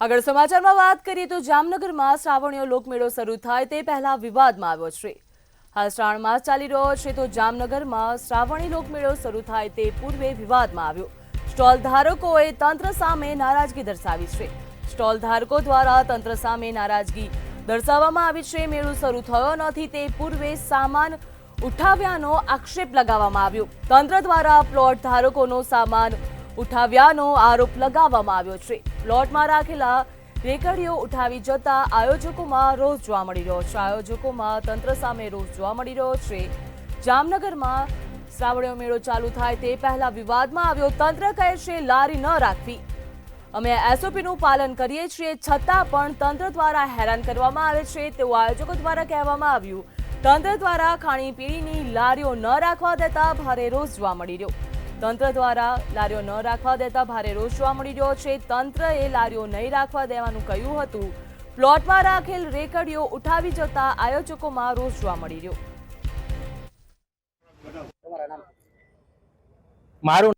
આગળ સમાચારમાં વાત કરીએ તો જામનગરમાં શ્રાવણીયો લોકમેળો શરૂ થાય તે પહેલા વિવાદમાં આવ્યો છે। હાલ શ્રાવણ માસ ચાલી રહ્યો છે તો જામનગરમાં શ્રાવણી લોકમેળો શરૂ થાય તે પૂર્વે વિવાદમાં આવ્યો। સ્ટોલ ધારકોએ તંત્ર સામે નારાજગી દર્શાવી છે। સ્ટોલ ધારકો દ્વારા તંત્ર સામે નારાજગી દર્શાવવામાં આવી છે। મેળો શરૂ થયો નથી તે પૂર્વે સામાન ઉઠાવ્યાનો આક્ષેપ લગાવવામાં આવ્યો। તંત્ર દ્વારા પ્લોટ ધારકોનો સામાન ઉઠાવ્યાનો આરોપ લગાવવામાં આવ્યો છે। પ્લોટમાં રાખેલા રેકડીઓ ઉઠાવી જતા આયોજકોમાં રોષ જોવા મળી રહ્યો છે। આયોજકોમાં તંત્ર સામે રોષ જોવા મળી રહ્યો છે। જામનગરમાં શ્રાવણીયો મેળો ચાલુ થાય તે પહેલા વિવાદમાં આવ્યો। તંત્ર કહે છે લારી ન રાખવી, અમે એસઓપીનું પાલન કરીએ છીએ, છતાં પણ તંત્ર દ્વારા હેરાન કરવામાં આવે છે તેવું આયોજકો દ્વારા કહેવામાં આવ્યું। તંત્ર દ્વારા ખાણીપીણીની લારીઓ ન રાખવા દેતા ભારે રોષ જોવા મળી રહ્યો। તંત્ર દ્વારા લારીઓ ન રાખવા દેતા ભારે રોષ જોવા મળી રહ્યો છે। તંત્રએ લારીઓ નહીં રાખવા દેવાનું કહ્યું હતું। પ્લોટમાં રાખેલ રેકડીઓ ઉઠાવી જતા આયોજકોમાં રોષ જોવા મળી રહ્યો। મારું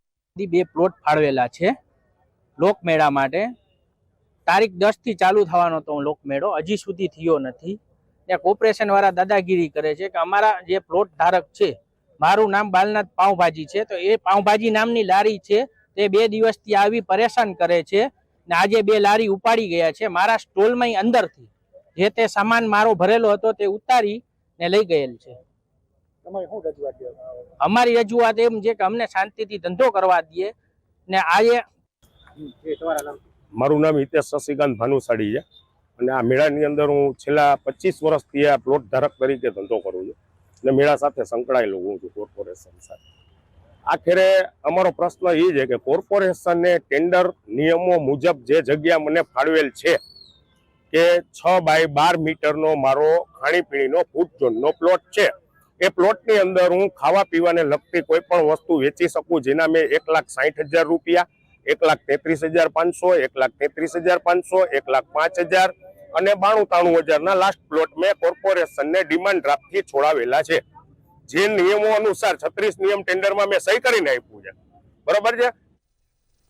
બે પ્લોટ ફાળવેલા છે લોકમેળા માટે। તારીખ 10 થી ચાલુ થવાનો તો લોકમેળો હજી સુધી થયો નથી। ત્યાં કોર્પોરેશન વાળા દાદાગીરી કરે છે કે અમારા જે પ્લોટ ધારક છે, મારું નામ બાલનાથ પાઉંભાજી છે, તો એ પાઉંભાજી નામની લારી છે તે 2 દિવસથી આવી પરેશાન કરે છે ને આજે 2 લારી ઉપાડી ગયા છે। મારા સ્ટોલમાં અંદરથી જે તે સામાન મારો ભરેલો હતો તે ઉતારી ને લઈ ગયેલ છે। અમારી રજૂઆત એમ છે કે અમને શાંતિથી ધંધો કરવા દઈએ ને આજે મારું નામ હિતેશ શશિકાંત ભાનુશાળી છે અને આ મેળાની અંદર હું છેલ્લા 25 વર્ષથી આ પ્લોટ ધારક તરીકે ધંધો કરું છું અને મેળા સાથે સંકળાયેલો હું છું કોર્પોરેશન સાથે। આખરે અમારો પ્રશ્ન એ છે કે કોર્પોરેશનને ટેન્ડર નિયમો મુજબ જે જગ્યા મને ફાળવેલ છે કે 6 બાય 12 મીટરનો મારો ખાણીપીણીનો ફૂડ ઝોનનો પ્લોટ છે, એ પ્લોટની અંદર હું ખાવા પીવાને લગતી કોઈ પણ વસ્તુ વેચી શકું, જેના મેં 1,60,000 રૂપિયા, 1,33,500, 1,33,500, 1,05,000 અને 92,93,000 ના લાસ્ટ પ્લોટ મેં કોર્પોરેશનને ડિમાન્ડ ડ્રાફ્ટથી છોડાવેલા છે। જે નિયમો અનુસાર 36 નિયમ ટેન્ડરમાં મેં સહી કરીને આપ્યું છે, બરોબર છે।